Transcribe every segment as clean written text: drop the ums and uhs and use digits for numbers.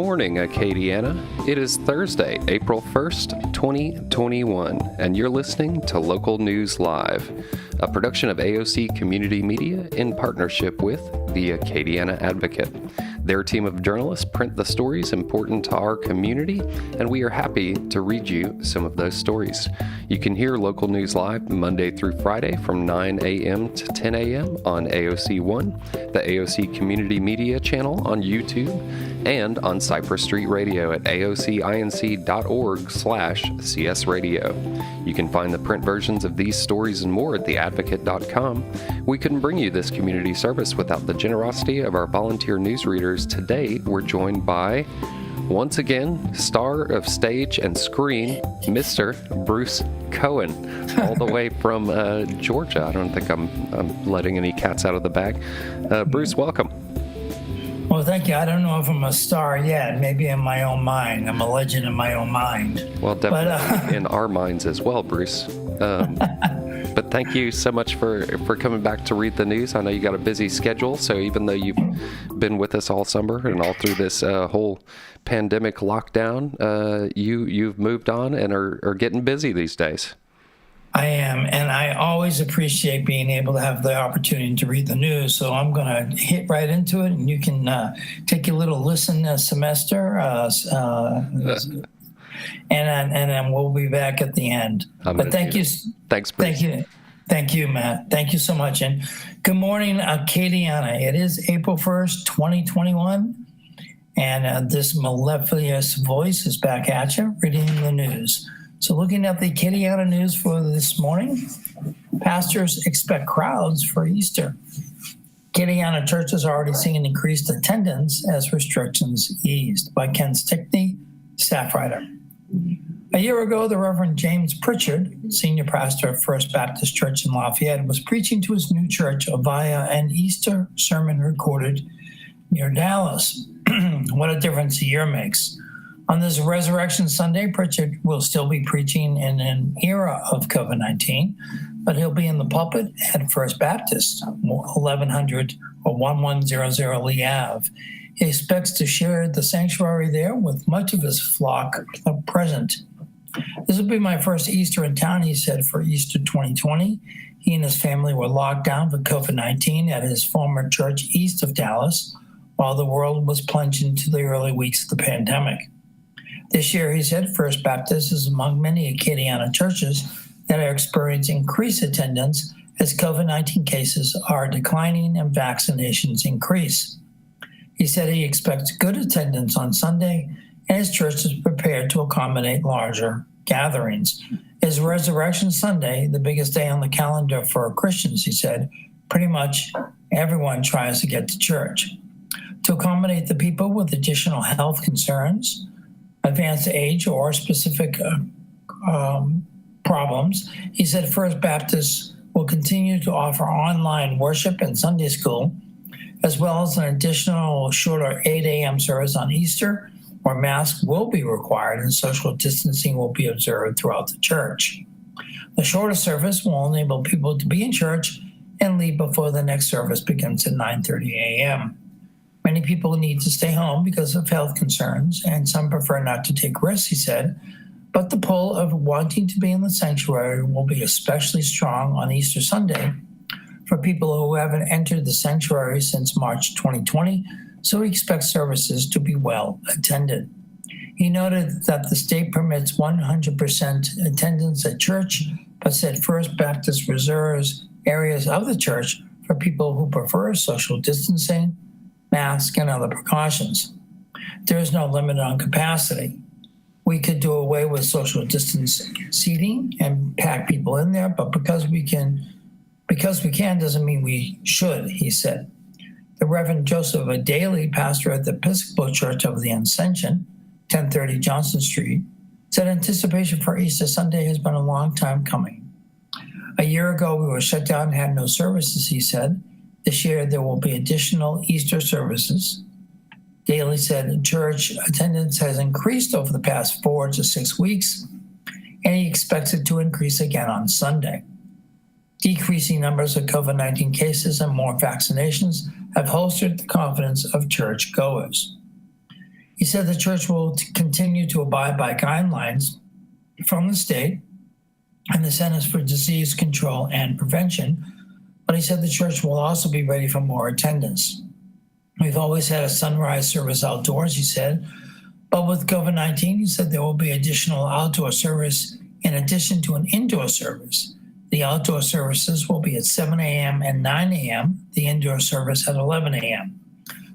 morning, Acadiana. It is Thursday, April 1st, 2021, and you're listening to Local News Live, a production of AOC Community Media in partnership with the Acadiana Advocate. Their team of journalists print the stories important to our community, and we are happy to read you some of those stories. You can hear Local News Live Monday through Friday from 9 a.m. to 10 a.m. on AOC 1, the AOC Community Media channel on YouTube, and on Cypress Street Radio at aocinc.org/CS Radio. You can find the print versions of these stories and more at theadvocate.com. We couldn't bring you this community service without the generosity of our volunteer newsreaders. Today, we're joined by, once again, star of stage and screen, Mr. Bruce Cohen, all the way from Georgia. I don't think I'm letting any cats out of the bag. Bruce, welcome. Well, thank you. I don't know if I'm a star yet. Maybe in my own mind. I'm a legend in my own mind. Well, definitely in our minds as well, Bruce. But thank you so much for coming back to read the news. I know you got a busy schedule, so even though you've been with us all summer and all through this whole pandemic lockdown, you've moved on and are getting busy these days. I am, and I always appreciate being able to have the opportunity to read the news. So I'm going to hit right into it, and you can take your little listen semester, and then we'll be back at the end. But thank you. Thanks, Bruce. Thank you, Matt. Thank you so much. And good morning, Acadiana. It is April 1st, 2021, and this mellifluous voice is back at you, reading the news. So looking at the Acadiana news for this morning, pastors expect crowds for Easter. Acadiana churches are already seeing increased attendance as restrictions eased. By Ken Stickney, staff writer. A year ago, the Reverend James Pritchard, senior pastor of First Baptist Church in Lafayette, was preaching to his new church via an Easter sermon recorded near Dallas. What a difference a year makes. On this Resurrection Sunday, Pritchard will still be preaching in an era of COVID-19, but he'll be in the pulpit at First Baptist, 1100 or 1100 Lee Ave. He expects to share the sanctuary there with much of his flock present. This will be my first Easter in town, he said, for Easter 2020. He and his family were locked down for COVID-19 at his former church east of Dallas, while the world was plunged into the early weeks of the pandemic. This year, he said, First Baptist is among many Acadiana churches that are experiencing increased attendance as COVID-19 cases are declining and vaccinations increase. He said he expects good attendance on Sunday, and his church is prepared to accommodate larger gatherings. Is Resurrection Sunday the biggest day on the calendar for Christians, he said. Pretty much everyone tries to get to church. To accommodate the people with additional health concerns, advanced age, or specific problems, he said First Baptist will continue to offer online worship and Sunday school, as well as an additional shorter 8 a.m. service on Easter, where masks will be required and social distancing will be observed throughout the church. The shorter service will enable people to be in church and leave before the next service begins at 9:30 a.m. Many people need to stay home because of health concerns, and some prefer not to take risks, he said. But the pull of wanting to be in the sanctuary will be especially strong on Easter Sunday for people who haven't entered the sanctuary since March 2020, so he expects services to be well attended. He noted that the state permits 100% attendance at church, but said First Baptist reserves areas of the church for people who prefer social distancing, masks, and other precautions. There is no limit on capacity. We could do away with social distance seating and pack people in there, but because we can doesn't mean we should, he said. The Reverend Joseph Daly, pastor at the Episcopal Church of the Ascension, 1030 Johnson Street, said anticipation for Easter Sunday has been a long time coming. A year ago, we were shut down and had no services, he said. This year, there will be additional Easter services. Daly said church attendance has increased over the past 4 to 6 weeks, and he expects it to increase again on Sunday. Decreasing numbers of COVID-19 cases and more vaccinations have bolstered the confidence of church goers. He said the church will continue to abide by guidelines from the state and the Centers for Disease Control and Prevention, but he said the church will also be ready for more attendance. We've always had a sunrise service outdoors, he said, but with COVID-19, he said there will be additional outdoor service in addition to an indoor service. The outdoor services will be at 7 a.m. and 9 a.m., the indoor service at 11 a.m.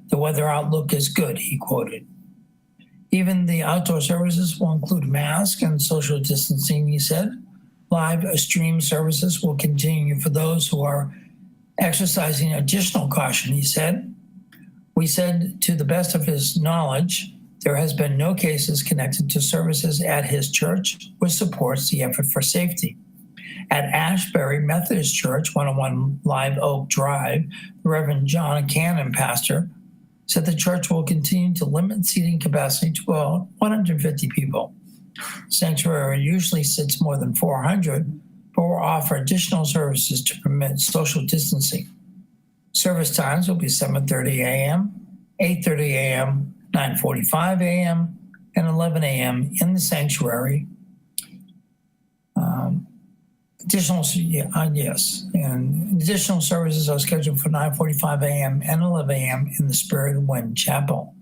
The weather outlook is good, he quoted. Even the outdoor services will include masks and social distancing, he said. Live stream services will continue for those who are exercising additional caution, he said. We said, to the best of his knowledge, there has been no cases connected to services at his church, which supports the effort for safety. At Ashbury Methodist Church, 101 Live Oak Drive, the Reverend John Cannon, pastor, said the church will continue to limit seating capacity to about 150 people. Sanctuary usually sits more than 400, but will offer additional services to permit social distancing. Service times will be 7:30 a.m., 8:30 a.m., 9:45 a.m., and 11 a.m. in the sanctuary. Additional services are scheduled for 9:45 a.m. and 11 a.m. in the Spirit and Wind Chapel.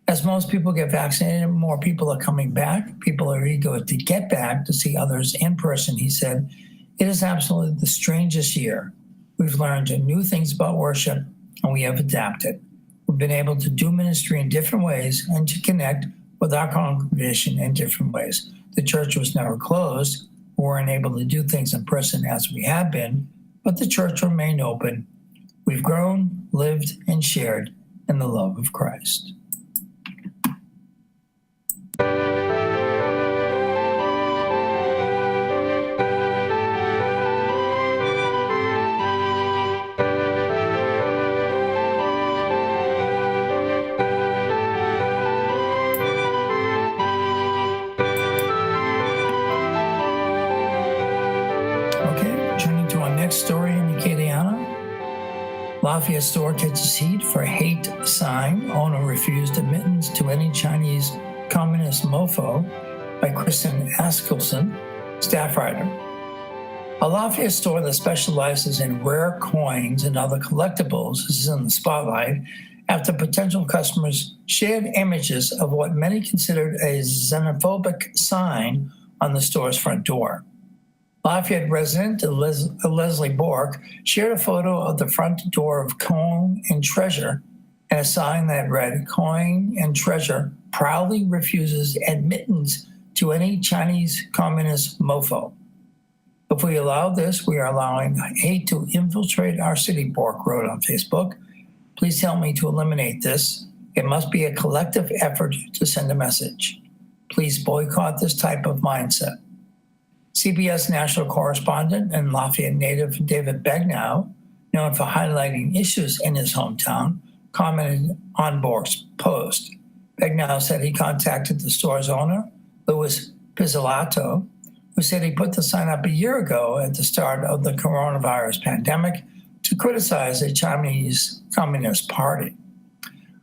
As most people get vaccinated, more people are coming back. People are eager to get back to see others in person, he said. It is absolutely the strangest year. We've learned new things about worship, and we have adapted. We've been able to do ministry in different ways and to connect with our congregation in different ways. The church was never closed. We weren't able to do things in person as we had been, but the church remained open. We've grown, lived, and shared in the love of Christ. Story in Acadiana. Lafayette store catches heat for hate sign. Owner refused admittance to any Chinese communist mofo by Kristen Askelson, staff writer. A Lafayette store that specializes in rare coins and other collectibles is in the spotlight after potential customers shared images of what many considered a xenophobic sign on the store's front door. Lafayette resident Leslie Bork shared a photo of the front door of Coin and Treasure and a sign that read, "Coin and Treasure proudly refuses admittance to any Chinese communist mofo. If we allow this, we are allowing hate to infiltrate our city," Bork wrote on Facebook. "Please help me to eliminate this. It must be a collective effort to send a message. Please boycott this type of mindset." CBS national correspondent and Lafayette native David Begnaud, known for highlighting issues in his hometown, commented on Bork's post. Begnaud said he contacted the store's owner, Louis Pizzolatto, who said he put the sign up a year ago at the start of the coronavirus pandemic to criticize a Chinese Communist Party.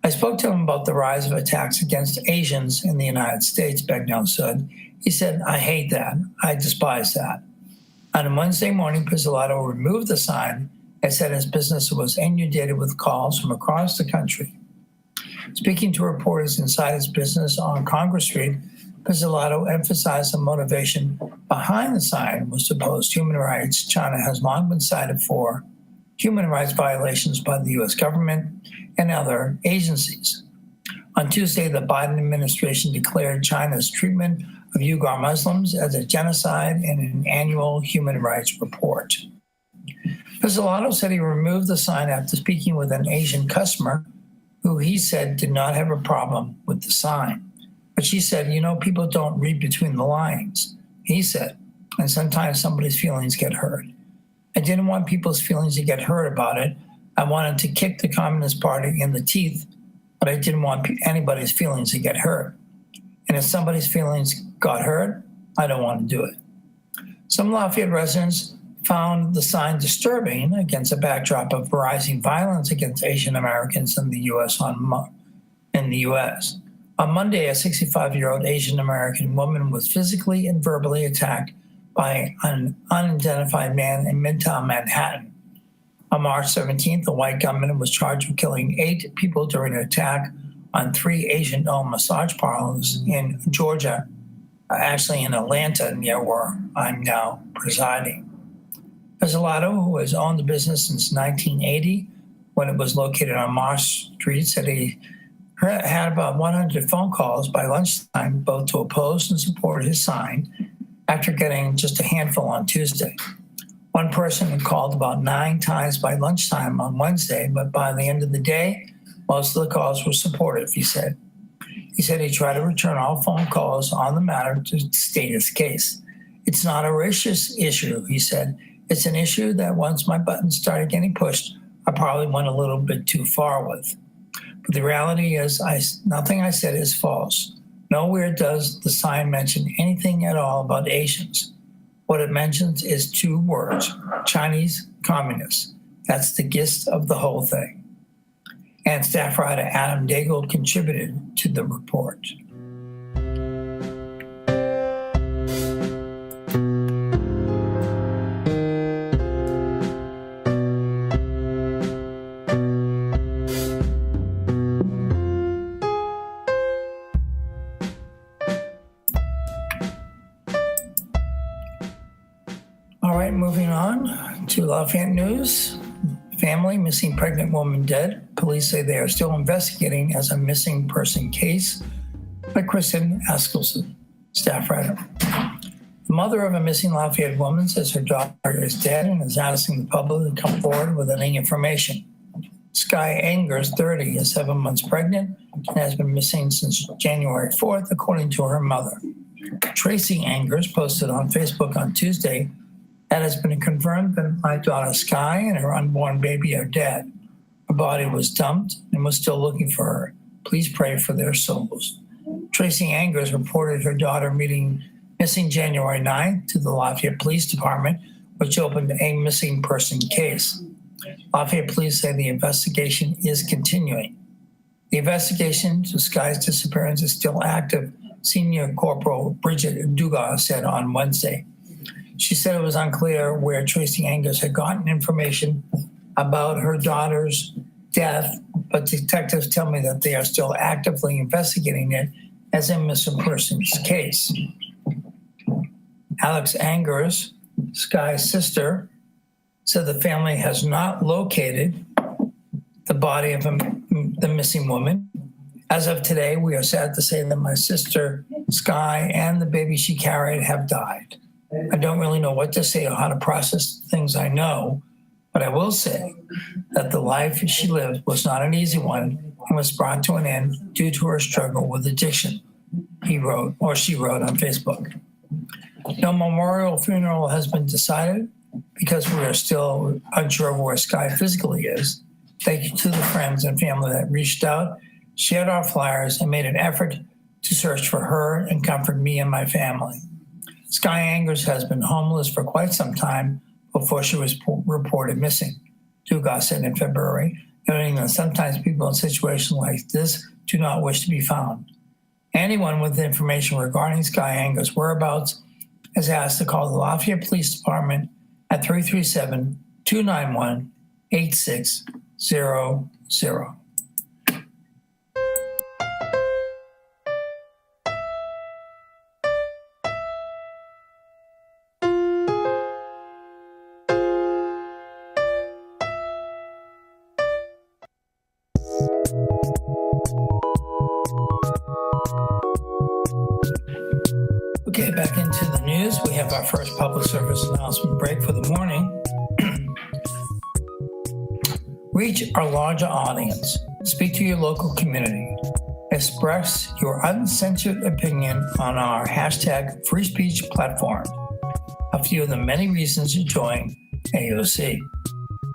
"I spoke to him about the rise of attacks against Asians in the United States," Begnaud said. He said, "I hate that. I despise that." On Wednesday morning, Pizzolatto removed the sign and said his business was inundated with calls from across the country. Speaking to reporters inside his business on Congress Street, Pizzolatto emphasized the motivation behind the sign was to oppose human rights. China has long been cited for human rights violations by the U.S. government and other agencies. On Tuesday, the Biden administration declared China's treatment of Uyghur Muslims as a genocide in an annual human rights report. Pizzolatto said he removed the sign after speaking with an Asian customer who he said did not have a problem with the sign. But she said, people don't read between the lines, he said, and sometimes somebody's feelings get hurt. I didn't want people's feelings to get hurt about it. I wanted to kick the Communist Party in the teeth, but I didn't want anybody's feelings to get hurt. And if somebody's feelings got hurt, I don't want to do it. Some Lafayette residents found the sign disturbing against a backdrop of rising violence against Asian Americans in the U.S. On Monday, a 65-year-old Asian American woman was physically and verbally attacked by an unidentified man in Midtown Manhattan. On March 17th, a white gunman was charged with killing 8 people during an attack on 3 Asian-owned massage parlors in Georgia, actually in Atlanta, near where I'm now presiding. Pizzolatto, who has owned the business since 1980, when it was located on Marsh Street, said he had about 100 phone calls by lunchtime, both to oppose and support his sign, after getting just a handful on Tuesday. One person had called about 9 times by lunchtime on Wednesday, but by the end of the day, most of the calls were supportive, he said. He said he tried to return all phone calls on the matter to state his case. It's not a racist issue, he said. It's an issue that once my buttons started getting pushed, I probably went a little bit too far with. But the reality is nothing I said is false. Nowhere does the sign mention anything at all about Asians. What it mentions is 2 words, Chinese communists. That's the gist of the whole thing. And staff writer Adam Daigle contributed to the report. All right, moving on to Lafayette news. Family, missing pregnant woman dead. Police say they are still investigating as a missing person case. By Kristen Askelson, staff writer. The mother of a missing Lafayette woman says her daughter is dead and is asking the public to come forward with any information. Sky Angers, 30, is 7 months pregnant and has been missing since January 4th, according to her mother. Tracy Angers posted on Facebook on Tuesday, "It has been confirmed that my daughter Sky and her unborn baby are dead. Her body was dumped and we're still looking for her. Please pray for their souls." Tracy Angers reported her daughter missing January 9th to the Lafayette Police Department, which opened a missing person case. Lafayette police say the investigation is continuing. The investigation to Sky's disappearance is still active, Senior Corporal Bridget Dugas said on Wednesday. She said it was unclear where Tracy Angers had gotten information about her daughter's death, but detectives tell me that they are still actively investigating it as a missing persons case. Alex Angers, Sky's sister, said the family has not located the body of the missing woman. As of today, we are sad to say that my sister, Sky, and the baby she carried have died. I don't really know what to say or how to process things I know, but I will say that the life she lived was not an easy one and was brought to an end due to her struggle with addiction, she wrote on Facebook. No memorial funeral has been decided because we are still unsure of where Sky physically is. Thank you to the friends and family that reached out, shared our flyers, and made an effort to search for her and comfort me and my family. Sky Angers has been homeless for quite some time before she was reported missing, Dugas said in February, noting that sometimes people in situations like this do not wish to be found. Anyone with information regarding Sky Angers' whereabouts is asked to call the Lafayette Police Department at 337-291-8600. Okay, back into the news. We have our first public service announcement break for the morning. Reach our larger audience. Speak to your local community. Express your uncensored opinion on our hashtag free speech platform. A few of the many reasons to join AOC.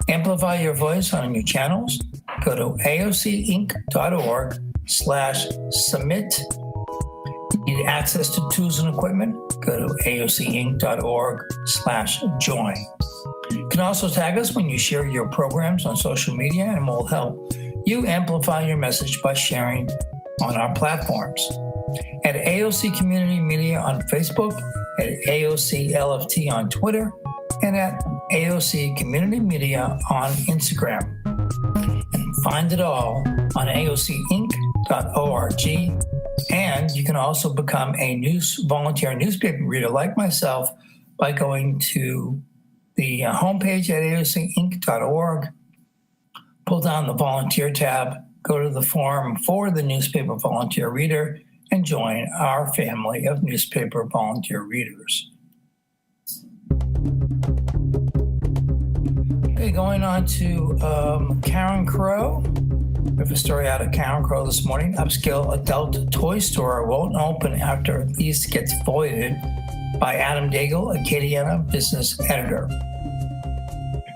Amplify your voice on your channels. Go to aocinc.org/submit. Need access to tools and equipment? Go to aocinc.org/join. You can also tag us when you share your programs on social media, and we'll help you amplify your message by sharing on our platforms. At AOC Community Media on Facebook, at AOC LFT on Twitter, and at AOC Community Media on Instagram. And find it all on aocinc.org. And you can also become a volunteer newspaper reader like myself by going to the homepage at aocinc.org, pull down the volunteer tab, go to the forum for the newspaper volunteer reader, and join our family of newspaper volunteer readers. Okay, going on to Karen Crow. We have a story out of Karen Crow this morning. Upscale adult toy store won't open after lease gets voided, by Adam Daigle, Acadiana business editor.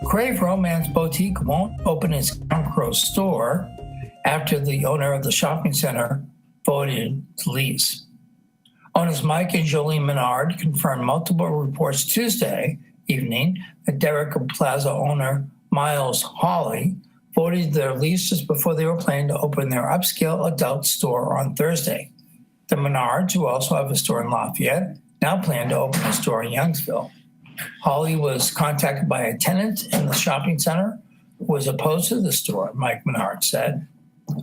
Crave Romance Boutique won't open its Karen Crow store after the owner of the shopping center voided the lease. Owners Mike and Jolie Menard confirmed multiple reports Tuesday evening that Derrick Plaza owner Miles Hawley voided their lease just before they were planning to open their upscale adult store on Thursday. The Menards, who also have a store in Lafayette, now plan to open a store in Youngsville. Hawley was contacted by a tenant in the shopping center who was opposed to the store, Mike Menard said.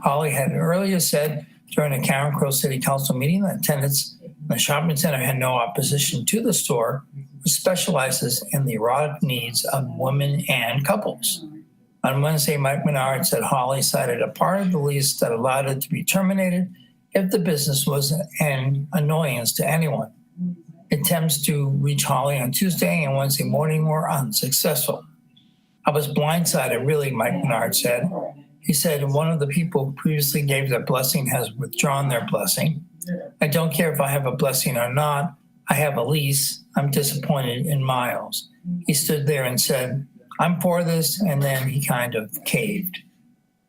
Hawley had earlier said during a Karen Crow City Council meeting that tenants in the shopping center had no opposition to the store, which specializes in the erotic needs of women and couples. On Wednesday, Mike Menard said Hawley cited a part of the lease that allowed it to be terminated if the business was an annoyance to anyone. Attempts to reach Hawley on Tuesday and Wednesday morning were unsuccessful. I was blindsided, really, Mike Menard said. He said one of the people who previously gave their blessing has withdrawn their blessing. I don't care if I have a blessing or not. I have a lease. I'm disappointed in Miles. He stood there and said, I'm for this, and then he kind of caved.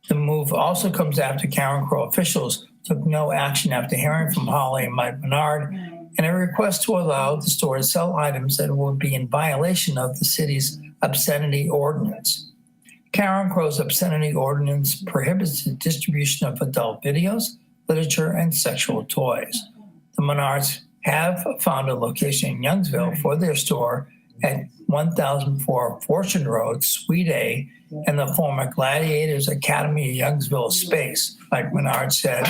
The move also comes after Karen Crow officials took no action after hearing from Hawley and Mike Menard and a request to allow the store to sell items that would be in violation of the city's obscenity ordinance. Karen Crow's obscenity ordinance prohibits the distribution of adult videos, literature, and sexual toys. The Menards have found a location in Youngsville for their store at 1004 Fortune Road, Suite A, in the former Gladiators Academy of Youngsville space, Mike Menard said.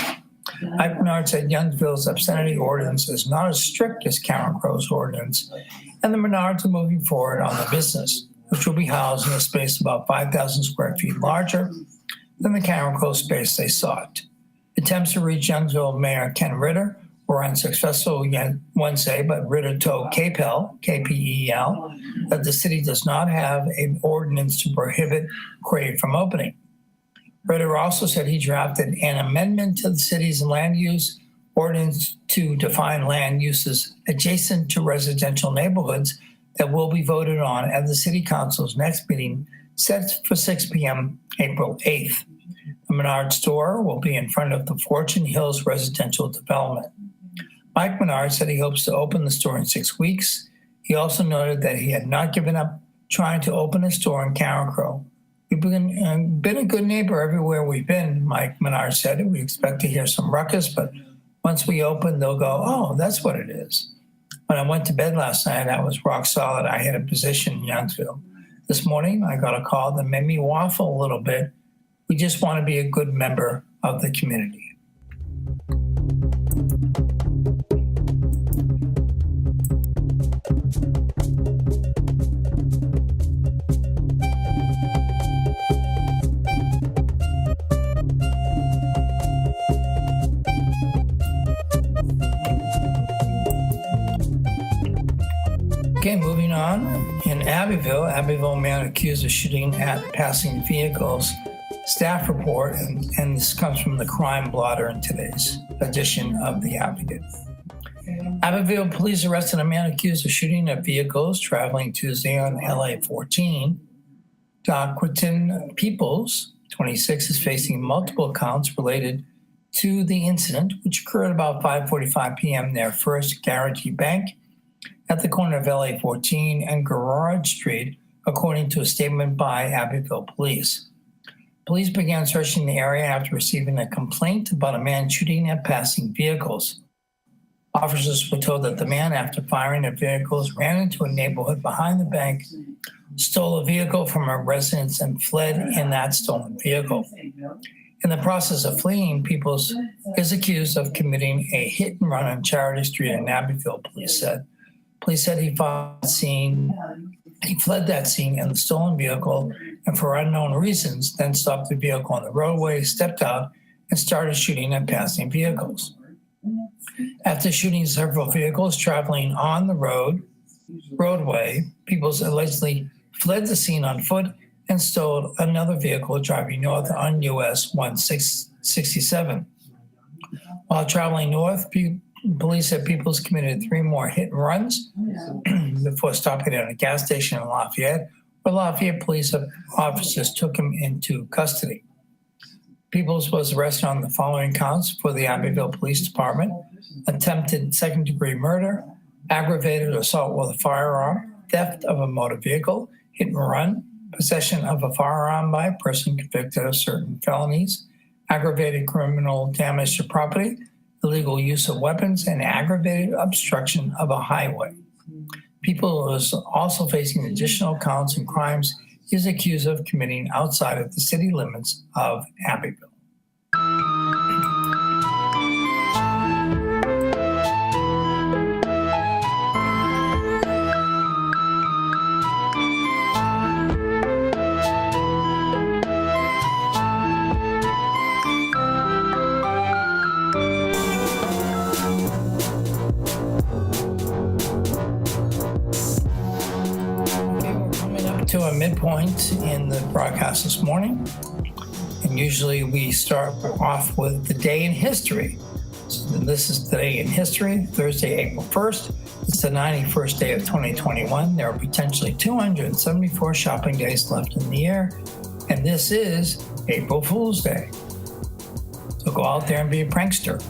Mike Menard said Youngsville's obscenity ordinance is not as strict as Karen Crow's ordinance, and the Menards are moving forward on the business, which will be housed in a space about 5,000 square feet larger than the Karen Crow space they sought. Attempts to reach Youngsville Mayor Ken Ritter were unsuccessful Wednesday, but Ritter told KPEL, K-P-E-L, that the city does not have an ordinance to prohibit Crave from opening. Ritter also said he drafted an amendment to the city's land use ordinance to define land uses adjacent to residential neighborhoods that will be voted on at the City Council's next meeting set for 6 p.m. April 8th. The Menard store will be in front of the Fortune Hills residential development. Mike Menard said he hopes to open the store in 6 weeks. He also noted that he had not given up trying to open a store in Karen Crow. We've been a good neighbor everywhere we've been, Mike Menard said. We expect to hear some ruckus, but once we open, they'll go, oh, that's what it is. When I went to bed last night, I was rock solid. I had a position in Youngsville. This morning, I got a call that made me waffle a little bit. We just want to be a good member of the community. Okay, moving on. In Abbeville man accused of shooting at passing vehicles. Staff report, and this comes from the crime blotter in today's edition of The Advocate. Abbeville police arrested a man accused of shooting at vehicles traveling Tuesday on LA 14. Daquin Peoples, 26, is facing multiple counts related to the incident, which occurred about 5:45 p.m. near First Guarantee Bank at the corner of LA 14 and Garage Street, according to a statement by Abbeville police. Police began searching the area after receiving a complaint about a man shooting at passing vehicles. Officers were told that the man, after firing at vehicles, ran into a neighborhood behind the bank, stole a vehicle from a residence, and fled in that stolen vehicle. In the process of fleeing, Peoples is accused of committing a hit and run on Charity Street in Abbeville, police said. Police said he fled that scene in the stolen vehicle and for unknown reasons, then stopped the vehicle on the roadway, stepped out, and started shooting at passing vehicles. After shooting several vehicles traveling on the roadway, Peoples allegedly fled the scene on foot and stole another vehicle driving north on US 167. While traveling north, police said Peoples committed 3 more hit and runs before stopping at a gas station in Lafayette, where Lafayette police officers took him into custody. Peoples was arrested on the following counts for the Abbeville Police Department: attempted second-degree murder, aggravated assault with a firearm, theft of a motor vehicle, hit and run, possession of a firearm by a person convicted of certain felonies, aggravated criminal damage to property, illegal use of weapons, and aggravated obstruction of a highway. Peoples was also facing additional counts and crimes he is accused of committing outside of the city limits of Abbeville. To a midpoint in the broadcast this morning, and usually we start off with the day in history. So this is the day in history, Thursday, April 1st. It's the 91st day of 2021. There are potentially 274 shopping days left in the year, and this is April Fool's Day. So go out there and be a prankster.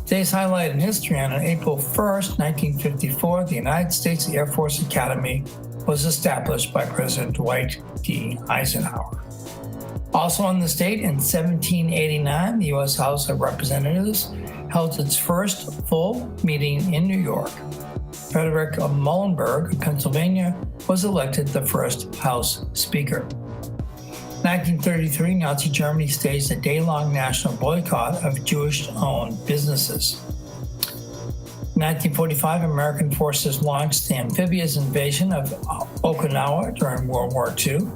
Today's highlight in history: on April 1st, 1954, the United States Air Force Academy was established by President Dwight D. Eisenhower. Also on this date, in 1789, the U.S. House of Representatives held its first full meeting in New York. Frederick Muhlenberg of Pennsylvania was elected the first House Speaker. 1933, Nazi Germany staged a day-long national boycott of Jewish-owned businesses. In 1945, American forces launched the amphibious invasion of Okinawa during World War II.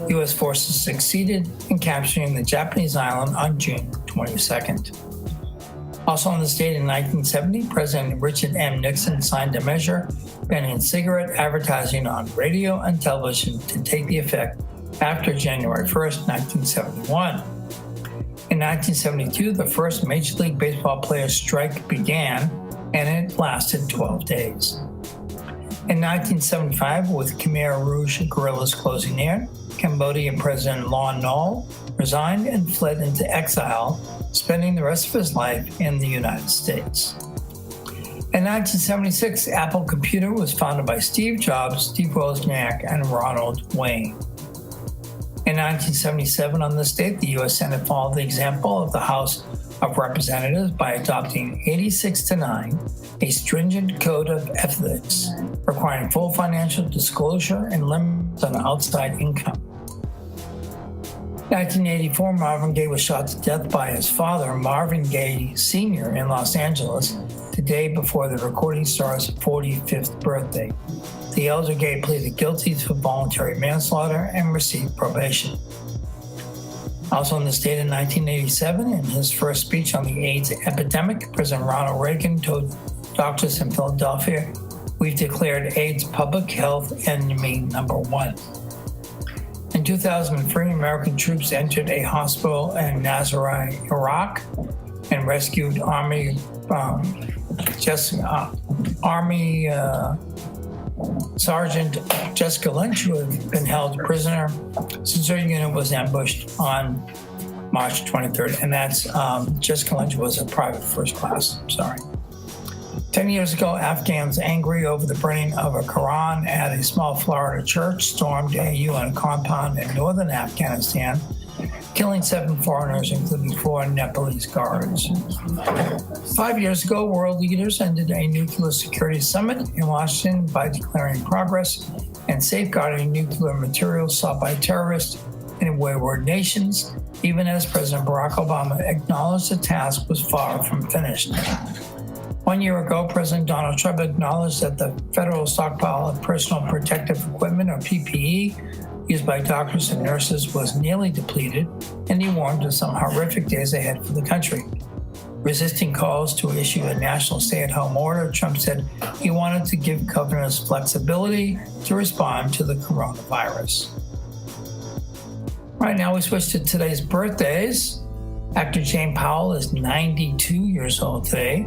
U.S. forces succeeded in capturing the Japanese island on June 22nd. Also on this date in 1970, President Richard M. Nixon signed a measure banning cigarette advertising on radio and television to take the effect after January 1st, 1971. In 1972, the first Major League Baseball players' strike began, and it lasted 12 days. In 1975, with Khmer Rouge guerrillas closing in, Cambodian President Lon Nol resigned and fled into exile, spending the rest of his life in the United States. In 1976, Apple Computer was founded by Steve Jobs, Steve Wozniak, and Ronald Wayne. In 1977, on this date, the U.S. Senate followed the example of the House of Representatives by adopting 86-9, a stringent code of ethics requiring full financial disclosure and limits on outside income. 1984, Marvin Gaye was shot to death by his father, Marvin Gaye Sr., in Los Angeles, the day before the recording star's 45th birthday. The elder Gaye pleaded guilty to voluntary manslaughter and received probation. Also on this date in 1987, in his first speech on the AIDS epidemic, President Ronald Reagan told doctors in Philadelphia, "We've declared AIDS public health enemy number 1. In 2003, American troops entered a hospital in Nazareth, Iraq, and rescued Army Sergeant Jessica Lynch, who had been held prisoner since her unit was ambushed on March 23rd. And that's Jessica Lynch was a private first class. 10 years ago, Afghans angry over the burning of a Quran at a small Florida church stormed a UN compound in northern Afghanistan, killing 7 foreigners, including 4 Nepalese guards. 5 years ago, world leaders ended a nuclear security summit in Washington by declaring progress and safeguarding nuclear materials sought by terrorists and wayward nations, even as President Barack Obama acknowledged the task was far from finished. 1 year ago, President Donald Trump acknowledged that the federal stockpile of personal protective equipment, or PPE, used by doctors and nurses was nearly depleted, and he warned of some horrific days ahead for the country. Resisting calls to issue a national stay-at-home order, Trump said he wanted to give governors flexibility to respond to the coronavirus. Right now, we switch to today's birthdays. Actor Jane Powell is 92 years old today.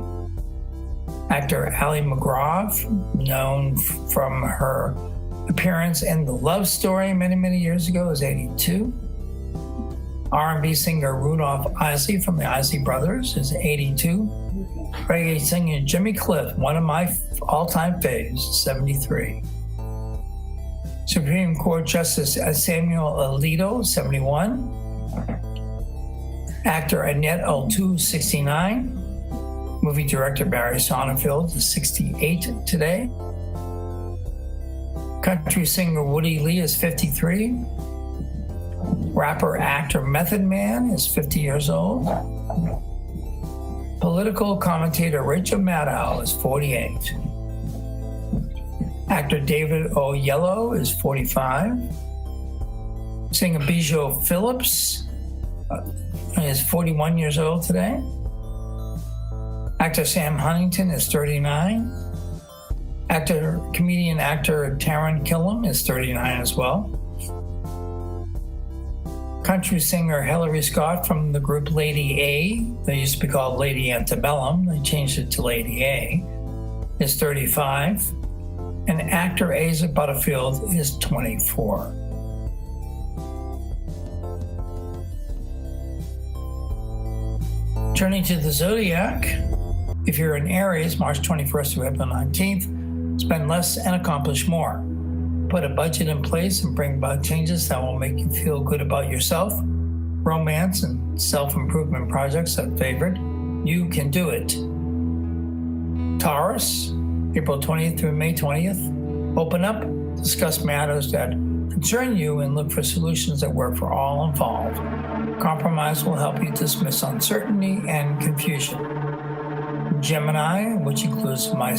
Actor Ali MacGraw, known from her appearance in The Love Story many years ago, is 82. R&B singer Rudolph Isley from the Isley Brothers is 82. Reggae singer Jimmy Cliff, one of my all-time faves, 73. Supreme Court Justice Samuel Alito, 71. Actor Annette Altu, 69. Movie director Barry Sonnenfeld is 68 today. Country singer Woody Lee is 53. Rapper, actor Method Man is 50 years old. Political commentator Rachel Maddow is 48. Actor David Oyelowo is 45. Singer Bijou Phillips is 41 years old today. Actor Sam Huntington is 39. Comedian actor Taran Killam is 39 as well. Country singer Hillary Scott from the group Lady A, they used to be called Lady Antebellum, they changed it to Lady A, is 35. And actor Asa Butterfield is 24. Turning to the zodiac, if you're in Aries, March 21st through April 19th, spend less and accomplish more. Put a budget in place and bring about changes that will make you feel good about yourself. Romance and self-improvement projects are favored. You can do it. Taurus, April 20th through May 20th. Open up, discuss matters that concern you, and look for solutions that work for all involved. Compromise will help you dismiss uncertainty and confusion. Gemini, which includes my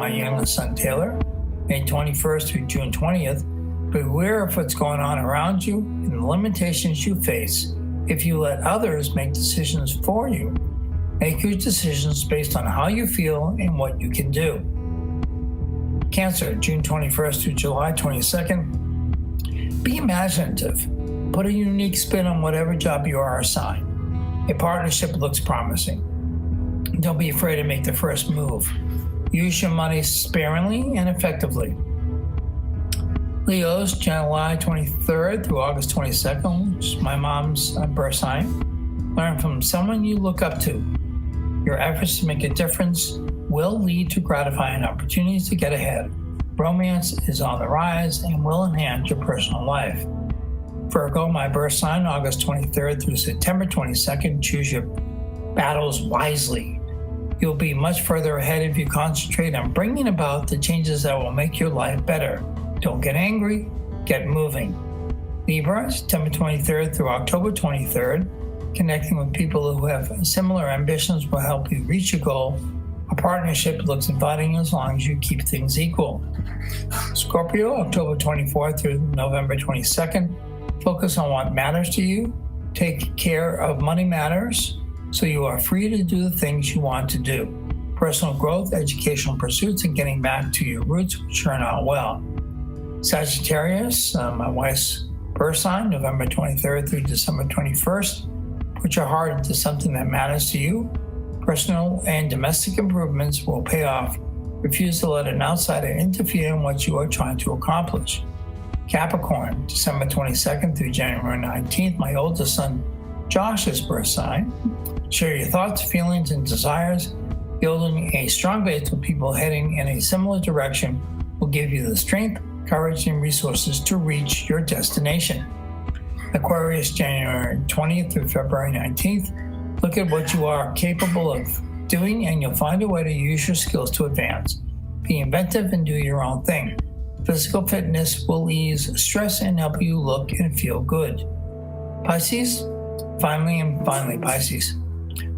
youngest son Taylor, May 21st through June 20th, beware of what's going on around you and the limitations you face if you let others make decisions for you. Make your decisions based on how you feel and what you can do. Cancer, June 21st through July 22nd. Be imaginative. Put a unique spin on whatever job you are assigned. A partnership looks promising. Don't be afraid to make the first move. Use your money sparingly and effectively. Leos, July 23rd through August 22nd, which is my mom's birth sign. Learn from someone you look up to. Your efforts to make a difference will lead to gratifying opportunities to get ahead. Romance is on the rise and will enhance your personal life. Virgo, my birth sign, August 23rd through September 22nd. Choose your battles wisely. You'll be much further ahead if you concentrate on bringing about the changes that will make your life better. Don't get angry, get moving. Libra, September 23rd through October 23rd. Connecting with people who have similar ambitions will help you reach your goal. A partnership looks inviting as long as you keep things equal. Scorpio, October 24th through November 22nd. Focus on what matters to you. Take care of money matters so you are free to do the things you want to do. Personal growth, educational pursuits, and getting back to your roots will turn out well. Sagittarius, my wife's birth sign, November 23rd through December 21st. Put your heart into something that matters to you. Personal and domestic improvements will pay off. Refuse to let an outsider interfere in what you are trying to accomplish. Capricorn, December 22nd through January 19th, my oldest son Josh's birth sign. Share your thoughts, feelings, and desires. Building a strong base with people heading in a similar direction will give you the strength, courage, and resources to reach your destination. Aquarius, January 20th through February 19th. Look at what you are capable of doing, and you'll find a way to use your skills to advance. Be inventive and do your own thing. Physical fitness will ease stress and help you look and feel good. Pisces, finally, Pisces.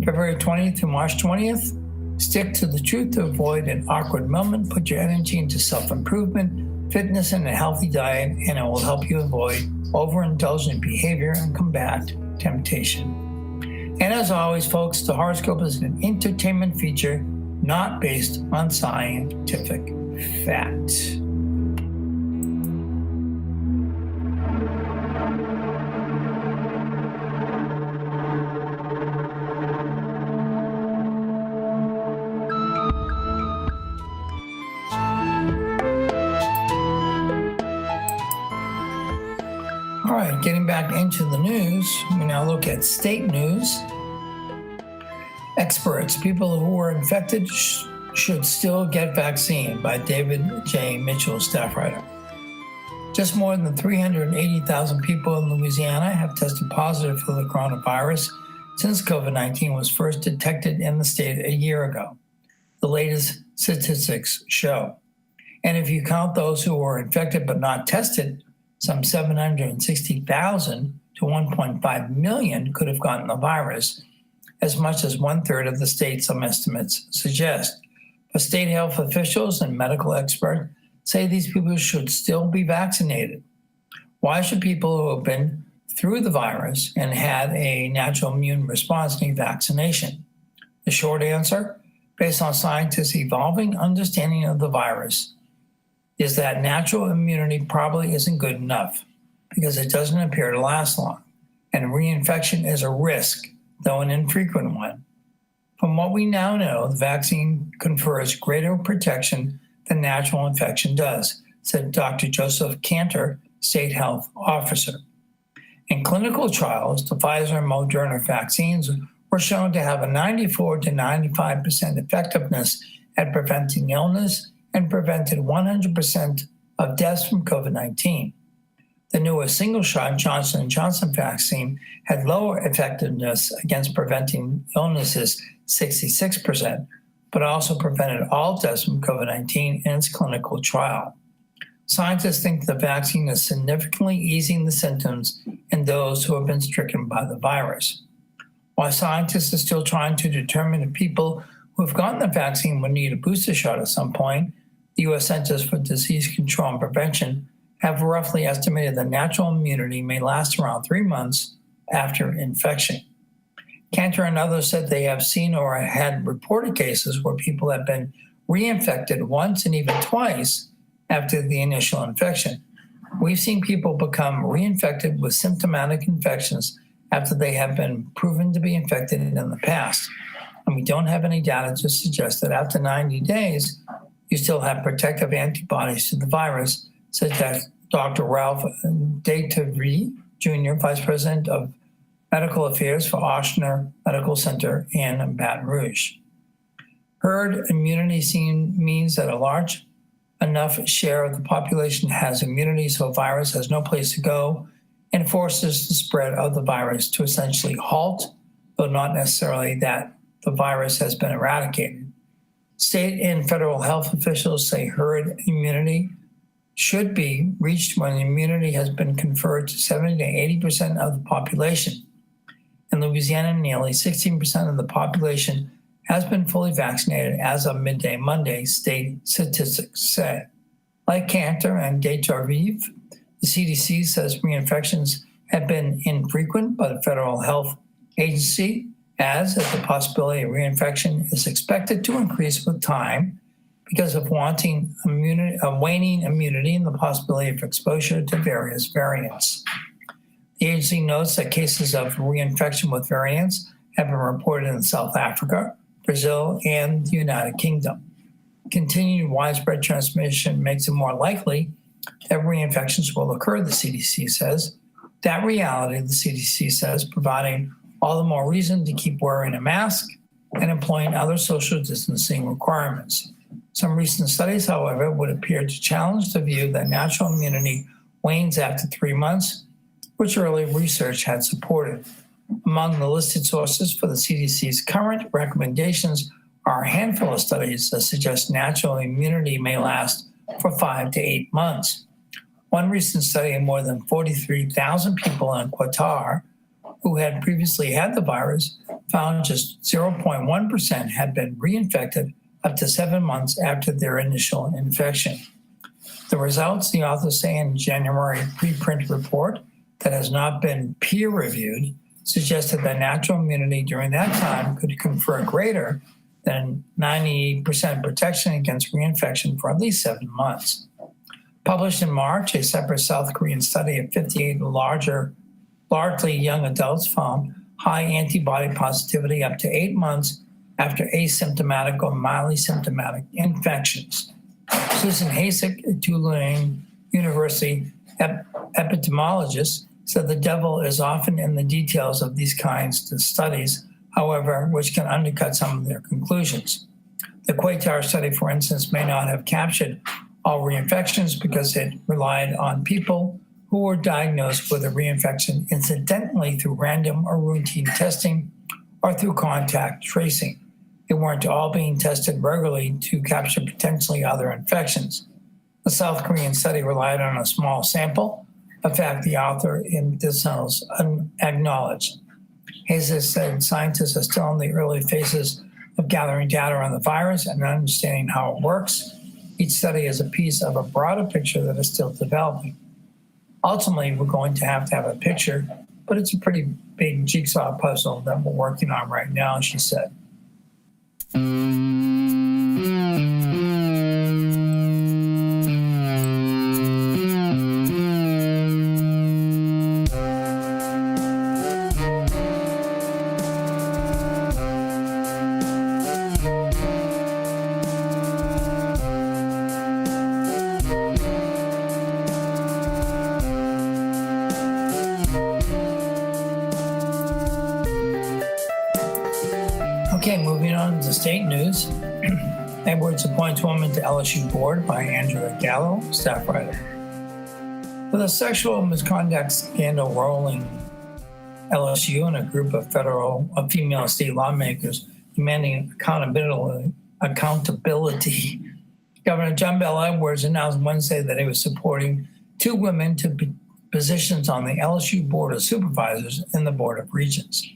February 20th through March 20th. Stick to the truth to avoid an awkward moment. Put your energy into self-improvement, fitness, and a healthy diet, and it will help you avoid overindulgent behavior and combat temptation. And as always, folks, the horoscope is an entertainment feature not based on scientific fact. All right, getting back into the news, we now look at state news. Experts, people who were infected should still get vaccine, by David J. Mitchell, staff writer. Just more than 380,000 people in Louisiana have tested positive for the coronavirus since COVID-19 was first detected in the state a year ago, the latest statistics show. And if you count those who were infected but not tested, some 760,000 to 1.5 million could have gotten the virus, as much as 1/3 of the state, some estimates suggest. But state health officials and medical experts say these people should still be vaccinated. Why should people who have been through the virus and had a natural immune response need vaccination? The short answer, based on scientists' evolving understanding of the virus, is that natural immunity probably isn't good enough because it doesn't appear to last long, and reinfection is a risk, though an infrequent one. From what we now know, the vaccine confers greater protection than natural infection does, said Dr. Joseph Cantor, state health officer. In clinical trials, the Pfizer and Moderna vaccines were shown to have a 94 to 95% effectiveness at preventing illness and prevented 100% of deaths from COVID-19. The newest single-shot Johnson & Johnson vaccine had lower effectiveness against preventing illnesses, 66%, but also prevented all deaths from COVID-19 in its clinical trial. Scientists think the vaccine is significantly easing the symptoms in those who have been stricken by the virus. While scientists are still trying to determine if people who have gotten the vaccine will need a booster shot at some point, the U.S. Centers for Disease Control and Prevention have roughly estimated that natural immunity may last around 3 months after infection. Cantor and others said they have seen or had reported cases where people have been reinfected once and even twice after the initial infection. We've seen people become reinfected with symptomatic infections after they have been proven to be infected in the past. And we don't have any data to suggest that after 90 days, you still have protective antibodies to the virus, said Dr. Ralph Detevry, Jr., Vice President of Medical Affairs for Ochsner Medical Center in Baton Rouge. Herd immunity means that a large enough share of the population has immunity so a virus has no place to go and forces the spread of the virus to essentially halt, though not necessarily that the virus has been eradicated. State and federal health officials say herd immunity should be reached when immunity has been conferred to 70 to 80% of the population. In Louisiana, nearly 16% of the population has been fully vaccinated as of midday Monday, state statistics say. Like Cantor and Detevry, the CDC says reinfections have been infrequent, but the Federal Health Agency adds that the possibility of reinfection is expected to increase with time because of waning immunity and the possibility of exposure to various variants. The agency notes that cases of reinfection with variants have been reported in South Africa, Brazil, and the United Kingdom. Continued widespread transmission makes it more likely that reinfections will occur, the CDC says. That reality, the CDC says, providing all the more reason to keep wearing a mask and employing other social distancing requirements. Some recent studies, however, would appear to challenge the view that natural immunity wanes after 3 months, which early research had supported. Among the listed sources for the CDC's current recommendations are a handful of studies that suggest natural immunity may last for 5 to 8 months. One recent study of more than 43,000 people in Qatar who had previously had the virus found just 0.1% had been reinfected up to 7 months after their initial infection. The results, the authors say in January preprint report that has not been peer-reviewed, suggested that natural immunity during that time could confer greater than 98% protection against reinfection for at least 7 months. Published in March, a separate South Korean study of 58 largely young adults found high antibody positivity up to 8 months after asymptomatic or mildly symptomatic infections. Susan Hasek, a Tulane University epidemiologist, said the devil is often in the details of these kinds of studies, however, which can undercut some of their conclusions. The Qatar study, for instance, may not have captured all reinfections because it relied on people who were diagnosed with a reinfection incidentally through random or routine testing or through contact tracing. They weren't all being tested regularly to capture potentially other infections. The South Korean study relied on a small sample, a fact the author in themselves acknowledged. Hayes said scientists are still in the early phases of gathering data on the virus and understanding how it works. Each study is a piece of a broader picture that is still developing. Ultimately, we're going to have a picture, but it's a pretty big jigsaw puzzle that we're working on right now, she said. Okay, moving on to state news. Edwards appoints woman to LSU board by Andrea Gallo, staff writer. With a sexual misconduct scandal rolling LSU and a group of female state lawmakers demanding accountability, Governor John Bel Edwards announced Wednesday that he was supporting 2 women to positions on the LSU Board of Supervisors and the Board of Regents.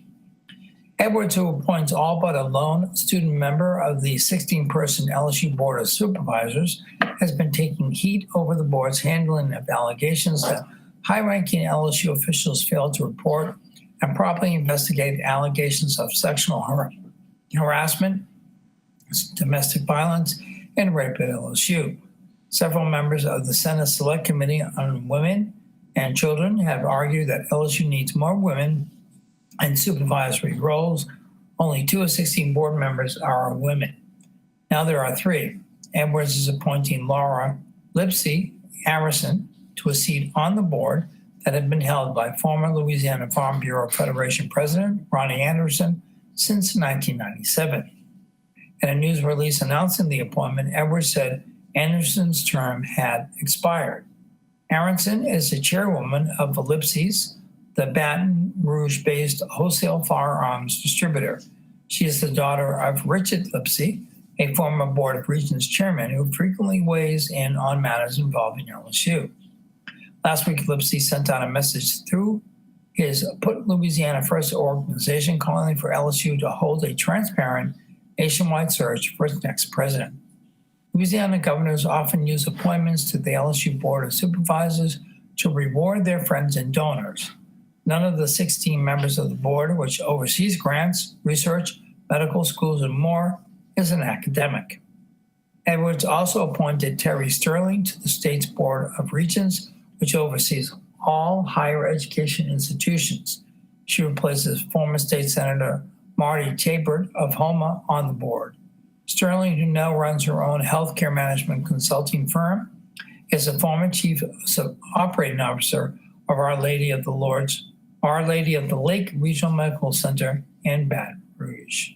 Edwards, who appoints all but a lone student member of the 16-person LSU Board of Supervisors, has been taking heat over the board's handling of allegations that high-ranking LSU officials failed to report and properly investigate allegations of sexual harassment, domestic violence, and rape at LSU. Several members of the Senate Select Committee on Women and Children have argued that LSU needs more women in supervisory roles. Only 2 of 16 board members are women. Now there are 3. Edwards is appointing Laura Lipsey Harrison to a seat on the board that had been held by former Louisiana Farm Bureau Federation President Ronnie Anderson since 1997. In a news release announcing the appointment, Edwards said Anderson's term had expired. Aronson is the chairwoman of the Lipsey's, the Baton Rouge-based wholesale firearms distributor. She is the daughter of Richard Lipsey, a former Board of Regents chairman who frequently weighs in on matters involving LSU. Last week, Lipsey sent out a message through his Put Louisiana First organization calling for LSU to hold a transparent nationwide search for its next president. Louisiana governors often use appointments to the LSU Board of Supervisors to reward their friends and donors. None of the 16 members of the board, which oversees grants, research, medical schools, and more, is an academic. Edwards also appointed Terry Sterling to the state's Board of Regents, which oversees all higher education institutions. She replaces former state senator Marty Tabert of Houma on the board. Sterling, who now runs her own healthcare management consulting firm, is a former chief operating officer of Our Lady of the Lake Regional Medical Center in Baton Rouge.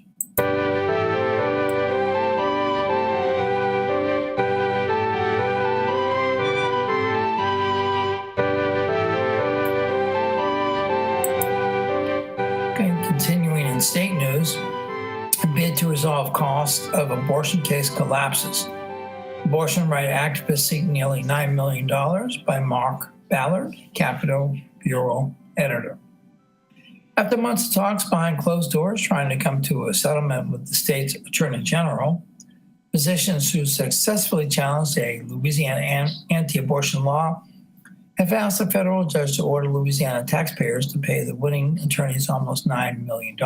In state news, a bid to resolve cost of abortion case collapses. Abortion right activists seek nearly $9 million by Mark Ballard, Capitol Bureau editor. After months of talks behind closed doors trying to come to a settlement with the state's attorney general, physicians who successfully challenged a Louisiana anti-abortion law have asked a federal judge to order Louisiana taxpayers to pay the winning attorneys almost $9 million.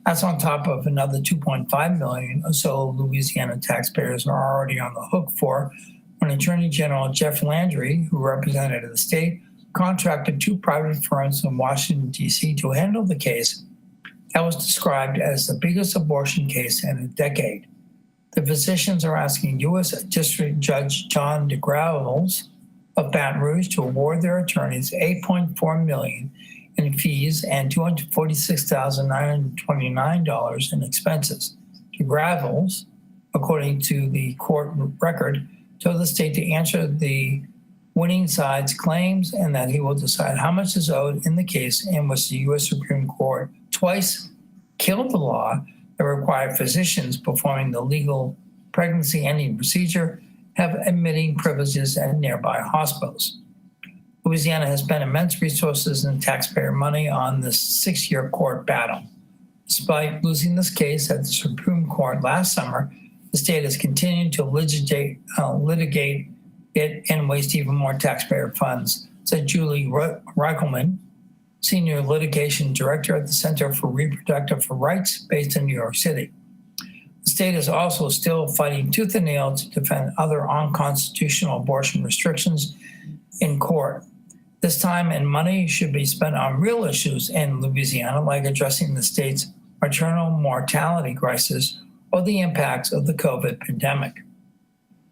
That's on top of another $2.5 million or so Louisiana taxpayers are already on the hook for when Attorney General Jeff Landry, who represented the state, contracted two private firms in Washington, D.C. to handle the case that was described as the biggest abortion case in a decade. The physicians are asking U.S. District Judge John DeGravels of Baton Rouge to award their attorneys $8.4 million in fees and $246,929 in expenses. DeGravels, according to the court record, told the state to answer the winning side's claims and that he will decide how much is owed in the case in which the U.S. Supreme Court twice killed the law that required physicians performing the legal pregnancy ending procedure have admitting privileges at nearby hospitals. Louisiana has spent immense resources and taxpayer money on this 6-year court battle. Despite losing this case at the Supreme Court last summer, the state has continued to litigate it and waste even more taxpayer funds, said Julie Reichelman, Senior Litigation Director at the Center for Reproductive Rights based in New York City. The state is also still fighting tooth and nail to defend other unconstitutional abortion restrictions in court. This time and money should be spent on real issues in Louisiana, like addressing the state's maternal mortality crisis or the impacts of the COVID pandemic.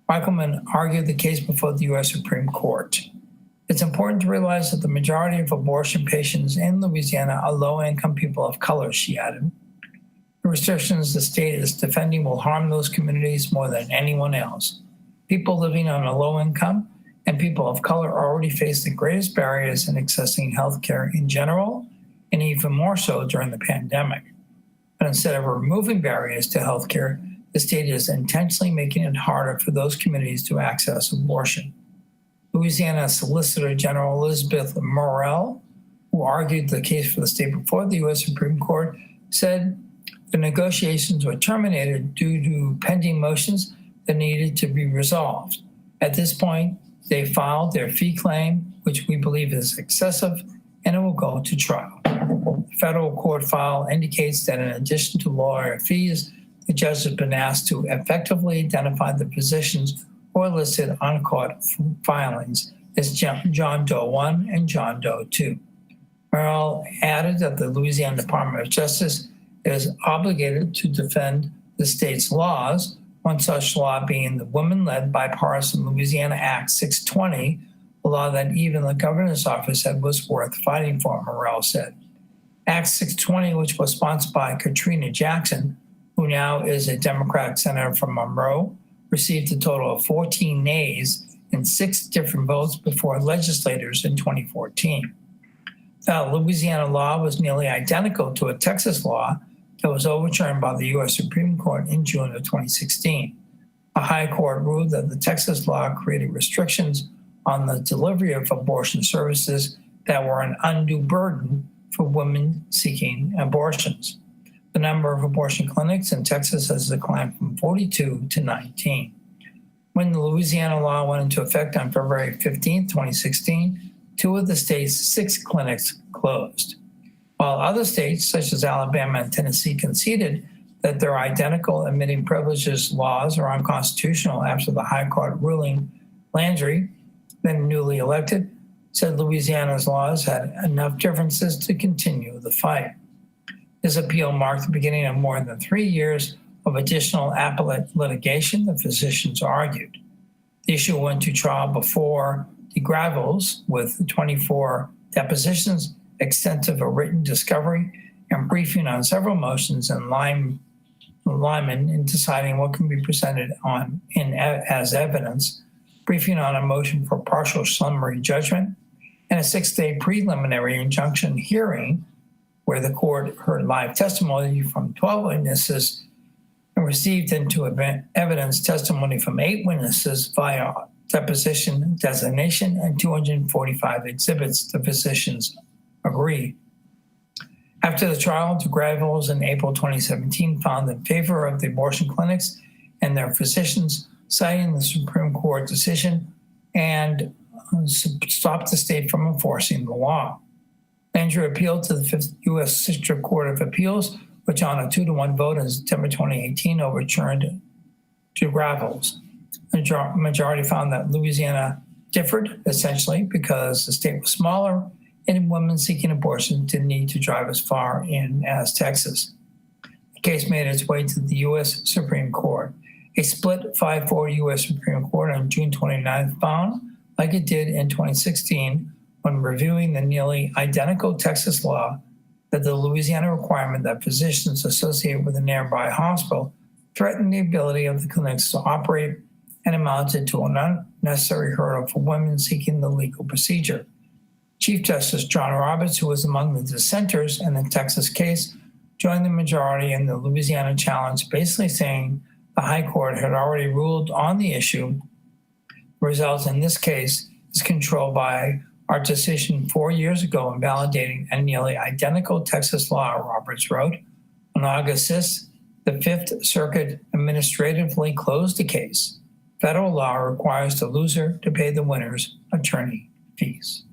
Reichelman argued the case before the U.S. Supreme Court. It's important to realize that the majority of abortion patients in Louisiana are low-income people of color, she added. The restrictions the state is defending will harm those communities more than anyone else. People living on a low income and people of color already face the greatest barriers in accessing health care in general, and even more so during the pandemic. But instead of removing barriers to health care, the state is intentionally making it harder for those communities to access abortion. Louisiana Solicitor General Elizabeth Morrell, who argued the case for the state before the U.S. Supreme Court, said the negotiations were terminated due to pending motions that needed to be resolved. At this point, they filed their fee claim, which we believe is excessive, and it will go to trial. The federal court file indicates that in addition to lawyer fees, the judge has been asked to effectively identify the physicians who are listed on court filings as John Doe 1 and John Doe 2. Merrill added that the Louisiana Department of Justice is obligated to defend the state's laws, one such law being the women-led bipartisan Louisiana Act 620, a law that even the governor's office said was worth fighting for, Morrell said. Act 620, which was sponsored by Katrina Jackson, who now is a Democratic senator from Monroe, received a total of 14 nays and 6 different votes before legislators in 2014. The Louisiana law was nearly identical to a Texas law that was overturned by the U.S. Supreme Court in June of 2016. A high court ruled that the Texas law created restrictions on the delivery of abortion services that were an undue burden for women seeking abortions. The number of abortion clinics in Texas has declined from 42 to 19. When the Louisiana law went into effect on February 15, 2016, 2 of the state's 6 clinics closed. While other states, such as Alabama and Tennessee, conceded that their identical admitting privileges laws are unconstitutional after the High Court ruling, Landry, then newly elected, said Louisiana's laws had enough differences to continue the fight. This appeal marked the beginning of more than 3 years of additional appellate litigation, the physicians argued. The issue went to trial before DeGravels with 24 depositions, extensive written discovery, and briefing on several motions and Lyman in deciding what can be presented as evidence, briefing on a motion for partial summary judgment, and a 6-day preliminary injunction hearing where the court heard live testimony from 12 witnesses and received into evidence testimony from 8 witnesses via deposition designation and 245 exhibits, the physicians agree. After the trial, the Gravels in April 2017 found in favor of the abortion clinics and their physicians, citing the Supreme Court decision and stopped the state from enforcing the law. Landry appealed to the 5th U.S. District Court of Appeals, which on a 2-1 vote in September 2018 overturned to Gravels. The majority found that Louisiana differed, essentially, because the state was smaller and women seeking abortion didn't need to drive as far in as Texas. The case made its way to the U.S. Supreme Court. A split 5-4 U.S. Supreme Court on June 29th found, like it did in 2016, when reviewing the nearly identical Texas law, that the Louisiana requirement that physicians associated with a nearby hospital threatened the ability of the clinics to operate and amounted to an unnecessary hurdle for women seeking the legal procedure. Chief Justice John Roberts, who was among the dissenters in the Texas case, joined the majority in the Louisiana challenge, basically saying the High Court had already ruled on the issue. The result in this case is controlled by our decision 4 years ago invalidating a nearly identical Texas law, Roberts wrote. On August 6th, the Fifth Circuit administratively closed the case. Federal law requires the loser to pay the winner's attorney fees.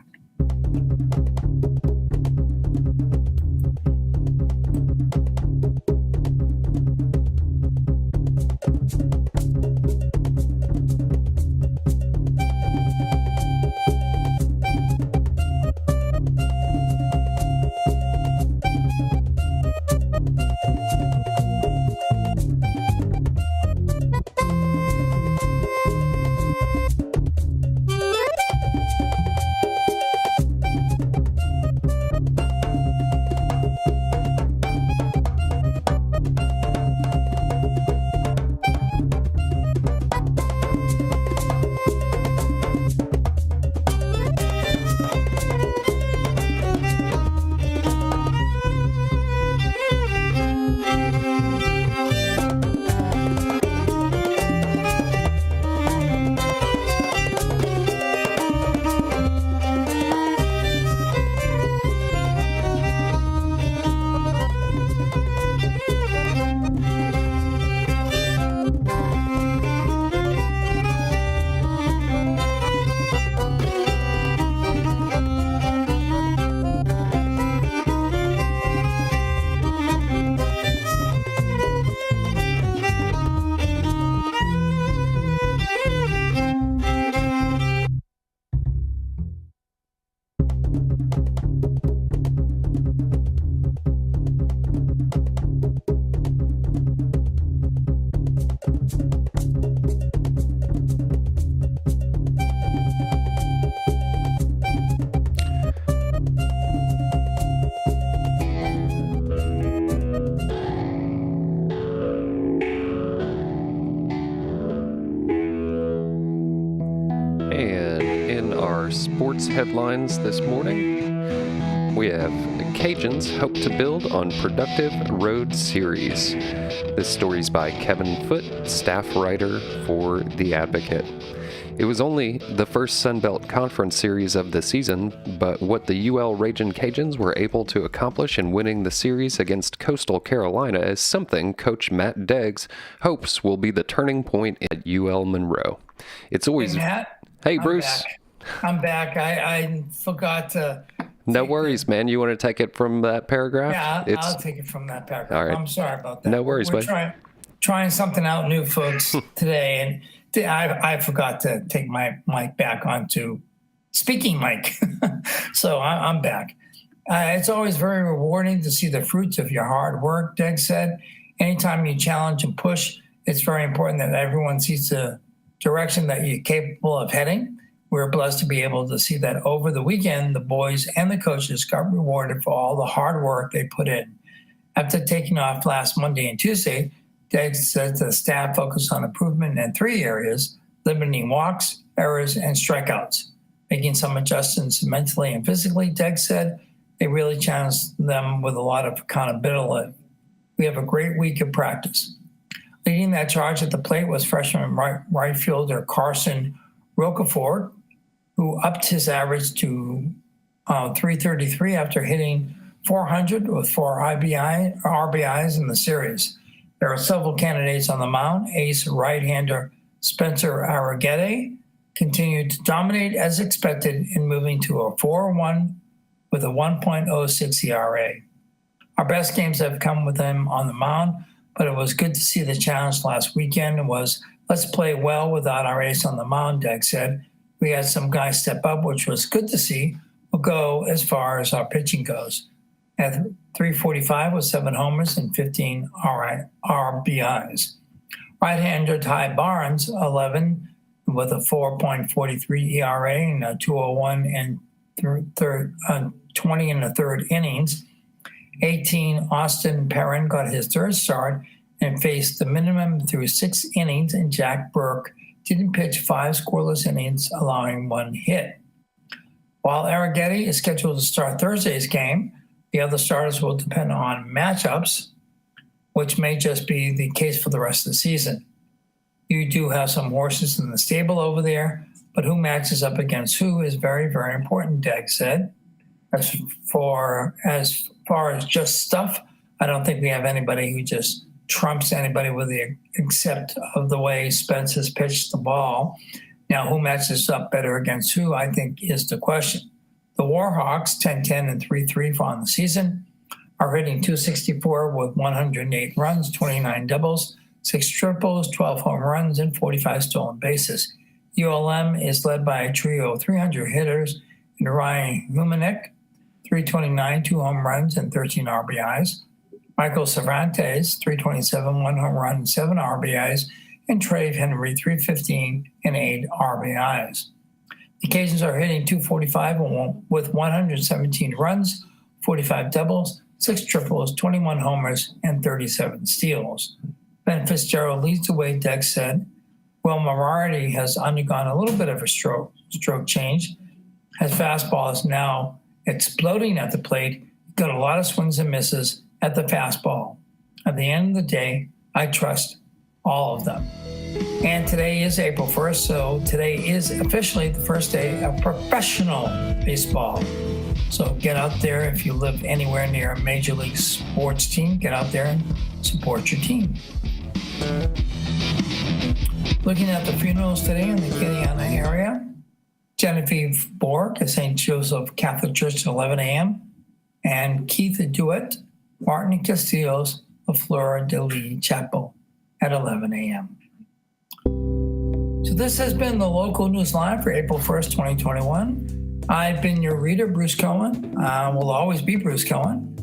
Sports headlines this morning. We have Cajuns hope to build on productive road series. This story's by Kevin Foote, staff writer for The Advocate. It was only the first Sunbelt Conference series of the season, but what the UL Ragin' Cajuns were able to accomplish in winning the series against Coastal Carolina is something Coach Matt Deggs hopes will be the turning point at UL Monroe. It's always... Hey, Matt. Hey, Bruce. I'm back. I forgot to... No worries, man. You want to take it from that paragraph? Yeah, I'll take it from that paragraph. All right. I'm sorry about that. No worries, We're buddy. trying something out new, folks, today, and I forgot to take my mic back onto speaking mic. So I'm back. It's always very rewarding to see the fruits of your hard work, Deg said. Anytime you challenge and push, it's very important that everyone sees the direction that you're capable of heading. We're blessed to be able to see that over the weekend, the boys and the coaches got rewarded for all the hard work they put in. After taking off last Monday and Tuesday, Deggs said the staff focused on improvement in 3 areas: limiting walks, errors, and strikeouts. Making some adjustments mentally and physically, Deggs said They really challenged them with a lot of accountability. We have a great week of practice. Leading that charge at the plate was freshman right fielder Carson Rocafort, who upped his average to 333 after hitting 400 with 4 RBIs in the series. There are several candidates on the mound. Ace right-hander Spencer Arrighetti continued to dominate as expected in moving to a 4-1 with a 1.06 ERA. Our best games have come with him on the mound, but it was good to see the challenge last weekend. It was, let's play well without our ace on the mound, Doug said. We had some guys step up, which was good to see. We'll go as far as our pitching goes. At 345 with 7 homers and 15 RBIs. Right-hander Ty Barnes, 11 with a 4.43 ERA and a 201 and 20 in the third innings. 18, Austin Perrin got his third start and faced the minimum through 6 innings, and Jack Burke didn't pitch 5 scoreless innings, allowing 1 hit. While Arrighetti is scheduled to start Thursday's game, the other starters will depend on matchups, which may just be the case for the rest of the season. You do have some horses in the stable over there, but who matches up against who is very, very important, Dag said. As far as just stuff, I don't think we have anybody who just trumps anybody with the except of the way Spence has pitched the ball. Now, who matches up better against who, I think, is the question. The Warhawks, 10-10 and 3-3 on the season, are hitting .264 with 108 runs, 29 doubles, 6 triples, 12 home runs, and 45 stolen bases. ULM is led by a trio of 300 hitters in Ryan Humanek, 329, 2 home runs, and 13 RBIs. Michael Cervantes, 327, 1 home run, and 7 RBIs, and Trey Henry, 315 and 8 RBIs. The Cajuns are hitting .245 with 117 runs, 45 doubles, 6 triples, 21 homers, and 37 steals. Ben Fitzgerald leads the way, Dex said. Will Moriarty has undergone a little bit of a stroke change. His fastball is now exploding at the plate. He got a lot of swings and misses at the fastball. At the end of the day, I trust all of them. And today is April 1st, so today is officially the first day of professional baseball. So get out there. If you live anywhere near a major league sports team, get out there and support your team. Looking at the funerals today in the Kiliana area, Genevieve Bork at St. Joseph Catholic Church at 11 a.m. and Keith Dewitt, Martin Castillo's La Fleur de Lis Chapel at 11 a.m. So this has been the Local News Live for April 1st, 2021. I've been your reader, Bruce Cohen. Will always be Bruce Cohen.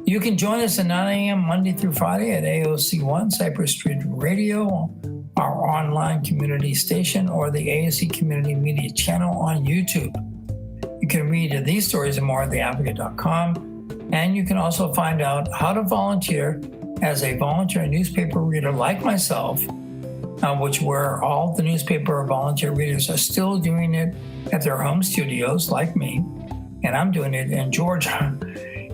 You can join us at 9 a.m. Monday through Friday at AOC 1 Cypress Street Radio, our online community station, or the AOC Community Media channel on YouTube. You can read these stories and more at theadvocate.com, and you can also find out how to volunteer as a volunteer newspaper reader like myself, which where all the newspaper volunteer readers are still doing it at their home studios like me, and I'm doing it in Georgia,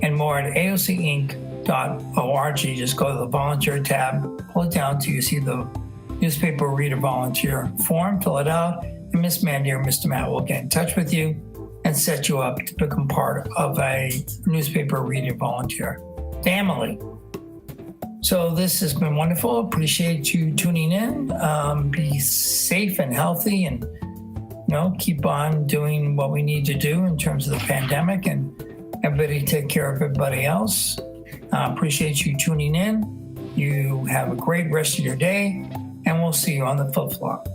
and more at aocinc.org. Just go to the volunteer tab, pull it down till you see the newspaper reader volunteer form, fill it out, and Miss Mandy or Mr. Matt will get in touch with you and set you up to become part of a newspaper reader volunteer family. So this has been wonderful. Appreciate you tuning in. Be safe and healthy, and keep on doing what we need to do in terms of the pandemic, and everybody take care of everybody else. Appreciate you tuning in. You have a great rest of your day, and we'll see you on the flip-flop.